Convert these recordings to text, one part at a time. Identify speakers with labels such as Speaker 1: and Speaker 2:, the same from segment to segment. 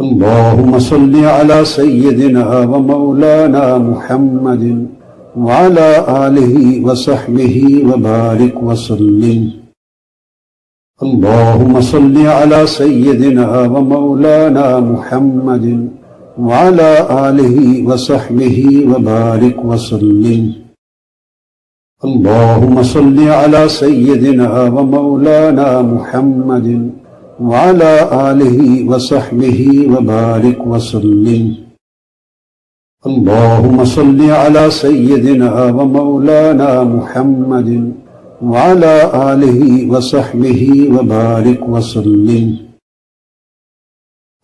Speaker 1: اللهم صل على سيدنا ومولانا محمد وعلى آله وصحبه وبارك وسلم. اللهم صل على سيدنا ومولانا محمد وعلى آله وصحبه وبارك وسلم. اللهم صل على سيدنا ومولانا محمد وعلى آله وصحبه وبارك وسلم. اللهم صل على سيدنا ومولانا محمد وعلى آله وصحبه وبارك وسلم.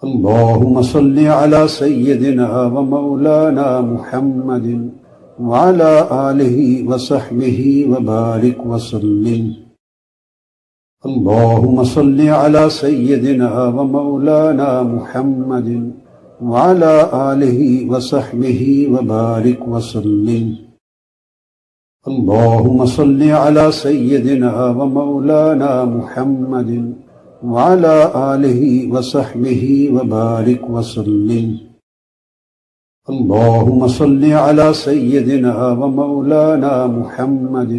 Speaker 1: اللهم صل على سيدنا ومولانا محمد وعلى آله وصحبه وبارك وسلم. اللهم صل على سيدنا ومولانا محمد وعلى آله وصحبه وبارك وسلم. اللهم صل على سيدنا ومولانا محمد وعلى آله وصحبه وبارك وسلم. اللهم صل على سيدنا ومولانا محمد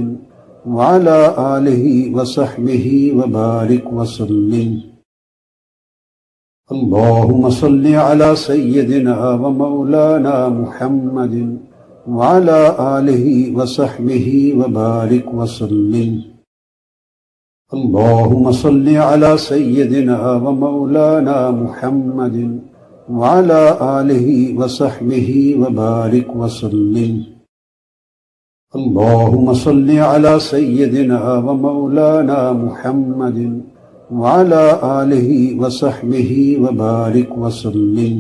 Speaker 1: وعلى آله وصحبه وبارك وسلم. اللهم صل على سيدنا ومولانا محمد وعلى آله وصحبه وبارك وسلم. اللهم صل على سيدنا ومولانا محمد وعلى آله وصحبه وبارك وسلم. اللهم صل على سيدنا ومولانا محمد وعلى آله وصحبه وبارك وسلم.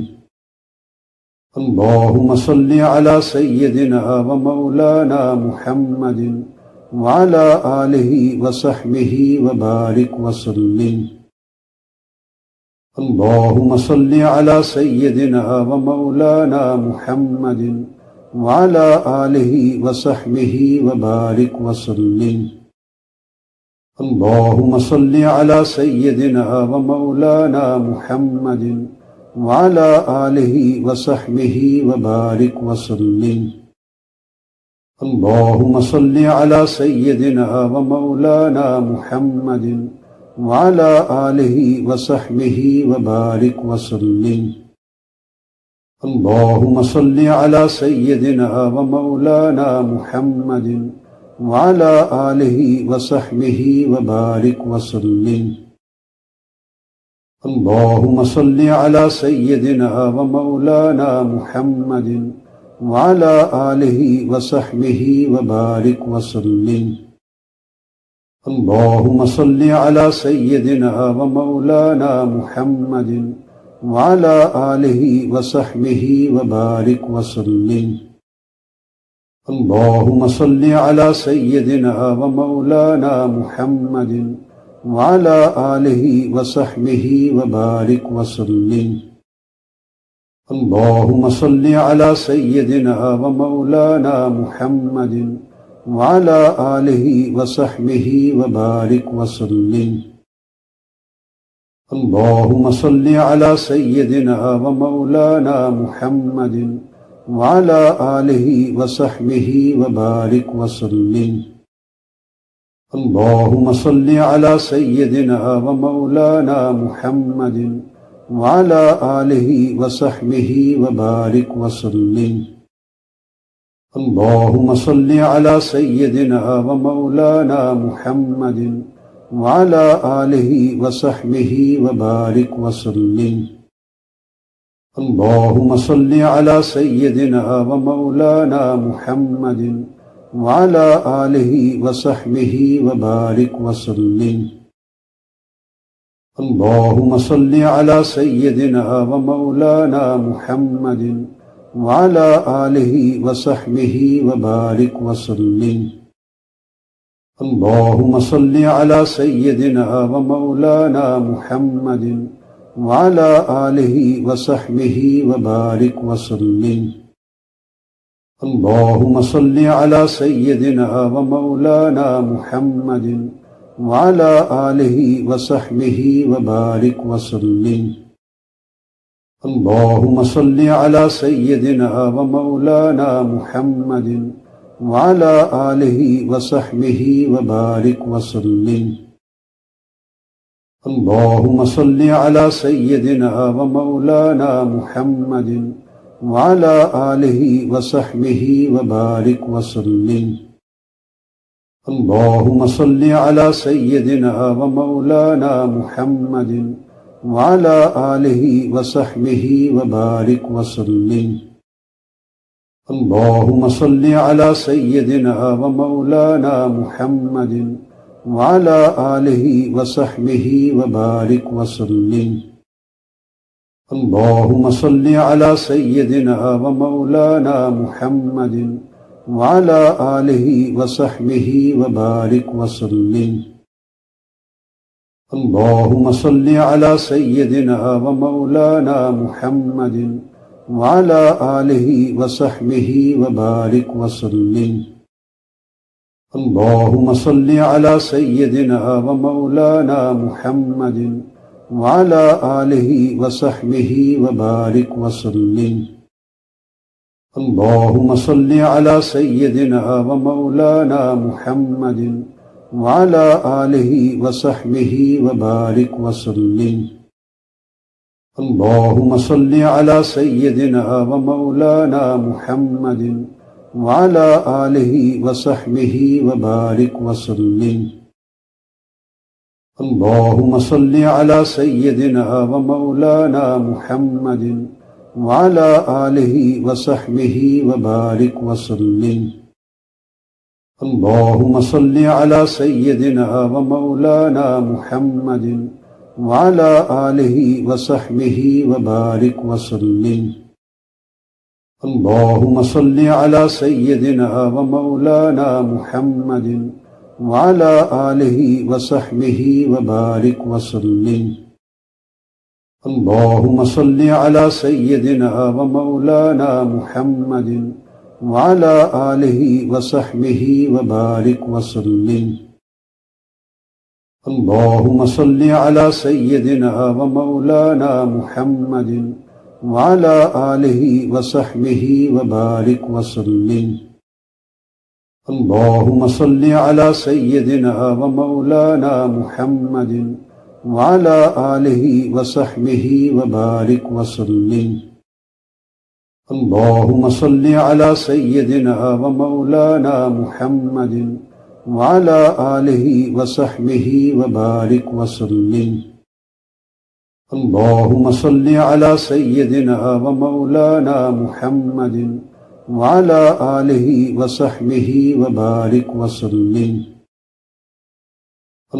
Speaker 1: اللهم صل على سيدنا ومولانا محمد وعلى آله وصحبه وبارك وسلم. اللهم صل على سيدنا ومولانا محمد وعلى آله وصحبه وبارك وسلم. اللهم صل على سيدنا ومولانا محمد وعلى آله وصحبه وبارك وسلم. اللهم صل على سيدنا ومولانا محمد وعلى آله وصحبه وبارك وسلم. اللهم صل على سيدنا ومولانا محمد وعلى آله وصحبه وبارك وسلم. اللهم صل على سيدنا ومولانا محمد وعلى آله وصحبه وبارك وسلم. اللهم صل على سيدنا ومولانا محمد وعلى آله وصحبه وبارك وسلم. اللهم صل على سيدنا ومولانا محمد وعلى آله وصحبه وبارك وسلم. اللهم صل على سيدنا ومولانا محمد وعلى آله وصحبه وبارك وسلم. اللهم صل على سيدنا ومولانا محمد وعلى آله وصحبه وبارك وسلم. اللهم صل على سيدنا ومولانا محمد وعلى آله وصحبه وبارك وسلم. اللهم صل على سيدنا ومولانا محمد وعلى آله وصحبه وبارك وسلم. اللهم صل على سيدنا ومولانا محمد وعلى آله وصحبه وبارك وسلم. اللهم صل على سيدنا ومولانا محمد وعلى آله وصحبه وبارك وسلم. اللهم صل على سيدنا ومولانا محمد وعلى آله وصحبه وبارك وسلم. اللهم صل على سيدنا ومولانا محمد وعلى آله وصحبه وبارك وسلم. اللهم صل على سيدنا ومولانا محمد وعلى آله وصحبه وبارك وسلم. اللهم صل على سيدنا ومولانا محمد وعلى آله وصحبه وبارك وسلم. اللهم صل على سيدنا ومولانا محمد وعلى آله وصحبه وبارك وسلم. اللهم صل على سيدنا ومولانا محمد وعلى آله وصحبه وبارك وسلم. اللهم صل على سيدنا ومولانا محمد وعلى آله وصحبه وبارك وسلم. اللهم صل على سيدنا ومولانا محمد وعلى آله وصحبه وبارك وسلم. اللهم صل على سيدنا ومولانا محمد وعلى آله وصحبه وبارك وسلم. اللهم صل على سيدنا ومولانا محمد وعلى آله وصحبه وبارك وسلم. اللهم صل على سيدنا ومولانا محمد وعلى آله وصحبه وبارك وسلم. اللهم صل على سيدنا ومولانا محمد وعلى آله وصحبه وبارك وسلم. اللهم صل على سيدنا ومولانا محمد وعلى آله وصحبه وبارك وسلم. اللهم صل على سيدنا ومولانا محمد وعلى آله وصحبه وبارك وسلم. اللهم صل على سيدنا ومولانا محمد وعلى آله وصحبه وبارك وسلم. اللهم صل على سيدنا ومولانا محمد وعلى آله وصحبه وبارك وسلم. اللهم صل على سيدنا ومولانا محمد وعلى آله وصحبه وبارك وسلم. اللهم صل على سيدنا ومولانا محمد وعلى آله وصحبه وبارك وسلم. اللهم صل على سيدنا ومولانا محمد وعلى آله وصحبه وبارك وسلم.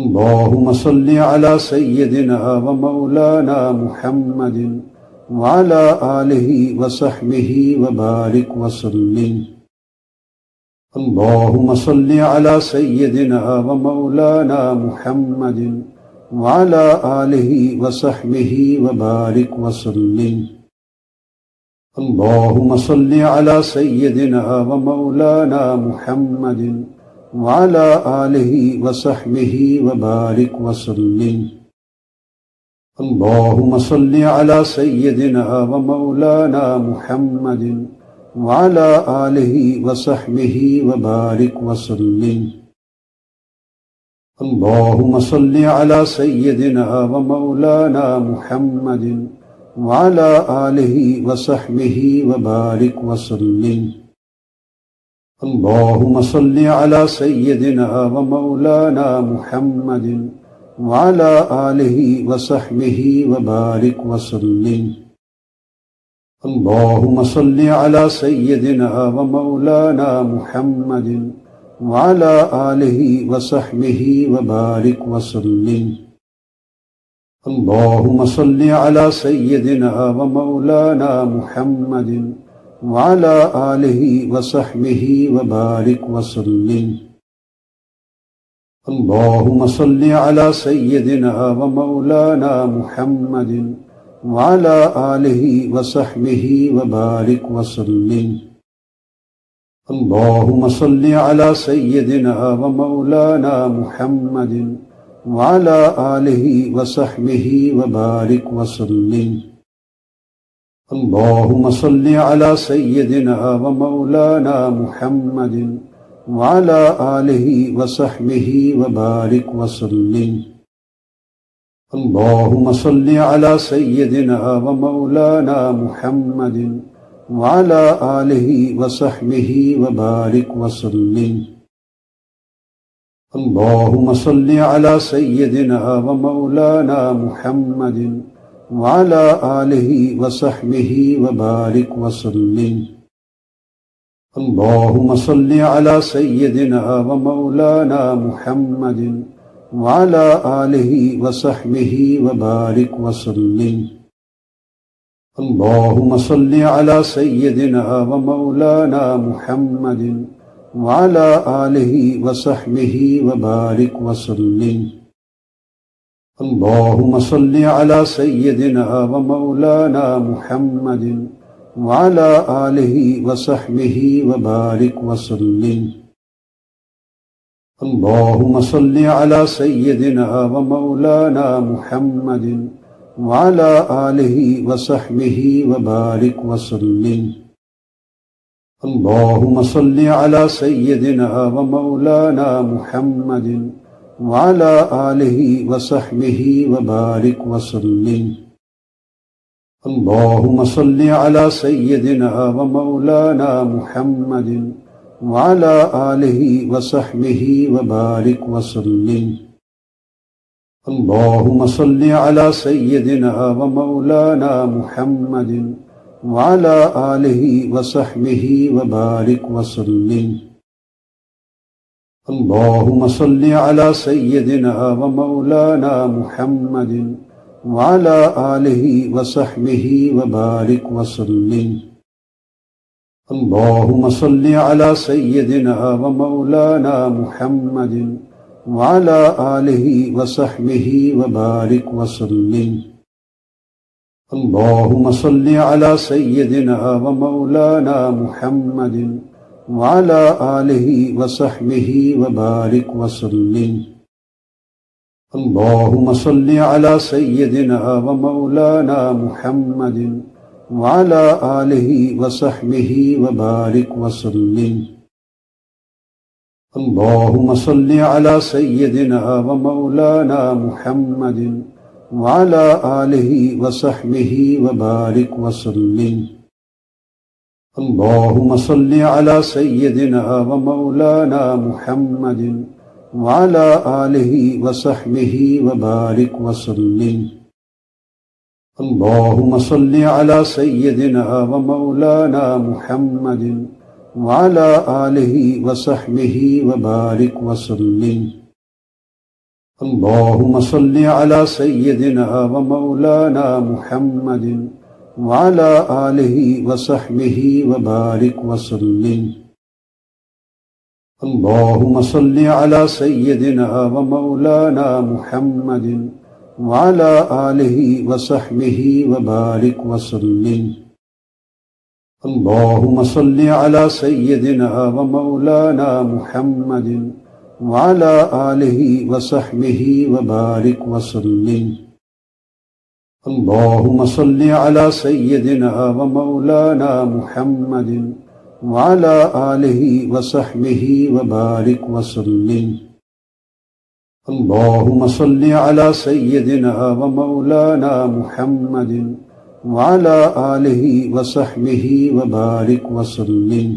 Speaker 1: اللهم صل على سيدنا ومولانا محمد وعلى آله وصحبه وبارك وسلم. اللهم صل على سيدنا ومولانا محمد وعلى آله وصحبه وبارك وسلم. اللهم صل على سيدنا ومولانا محمد وعلى آله وصحبه وبارك وسلم. اللهم صل على سيدنا ومولانا محمد وعلى آله وصحبه وبارك وسلم. اللهم صل على سيدنا ومولانا محمد وعلى آله وصحبه وبارك وسلم. اللهم صل على سيدنا ومولانا محمد وعلى آله وصحبه وبارك وسلم. اللهم صل على سيدنا ومولانا محمد وعلى آله وصحبه وبارك وسلم. اللهم صل على سيدنا ومولانا محمد وعلى آله وصحبه وبارك وسلم. اللهم صل على سيدنا ومولانا محمد وعلى آله وصحبه وبارك وسلم. اللهم صل على سيدنا ومولانا محمد وعلى آله وصحبه وبارك وسلم. اللهم صل على سيدنا ومولانا محمد وعلى آله وصحبه وبارك وسلم. اللهم صل على سيدنا ومولانا محمد وعلى آله وصحبه وبارك وسلم. اللهم صل على سيدنا ومولانا محمد وعلى آله وصحبه وبارك وسلم. اللهم صل على سيدنا ومولانا محمد وعلى آله وصحبه وبارك وسلم. اللهم صل على سيدنا ومولانا محمد وعلى آله وصحبه وبارك وسلم. اللهم صل على سيدنا ومولانا محمد وعلى آله وصحبه وبارك وسلم. اللهم صل على سيدنا ومولانا محمد وعلى آله وصحبه وبارك وسلم. اللهم صل على سيدنا ومولانا محمد وعلى آله وصحبه وبارك وسلم. اللهم صل على سيدنا ومولانا محمد وعلى آله وصحبه وبارك وسلم. اللهم صل على سيدنا ومولانا محمد وعلى آله وصحبه وبارك وسلم. اللهم صل على سيدنا ومولانا محمد وعلى آله وصحبه وبارك وسلم. اللهم صل على سيدنا ومولانا محمد وعلى آله وصحبه وبارك وسلم. اللهم صل على سيدنا ومولانا محمد وعلى آله وصحبه وبارك وسلم. اللهم صل على سيدنا ومولانا محمد وعلى آله وصحبه وبارك وسلم. اللهم صل على سيدنا ومولانا محمد وعلى آله وصحبه وبارك وسلم. اللهم صل على سيدنا ومولانا محمد وعلى آله وصحبه وبارك وسلم. اللهم صل على سيدنا ومولانا محمد وعلى آله وصحبه وبارك وسلم. اللهم صل على سيدنا ومولانا محمد وعلى آله وصحبه وبارك وسلم. اللهم صل على سيدنا ومولانا محمد وعلى آله وصحبه وبارك وسلم. اللهم صل على سيدنا ومولانا محمد وعلى آله وصحبه وبارك وسلم. اللهم صل على سيدنا ومولانا محمد وعلى آله وصحبه وبارك وسلم. اللهم صل على سيدنا ومولانا محمد وعلى آله وصحبه وبارك وسلم.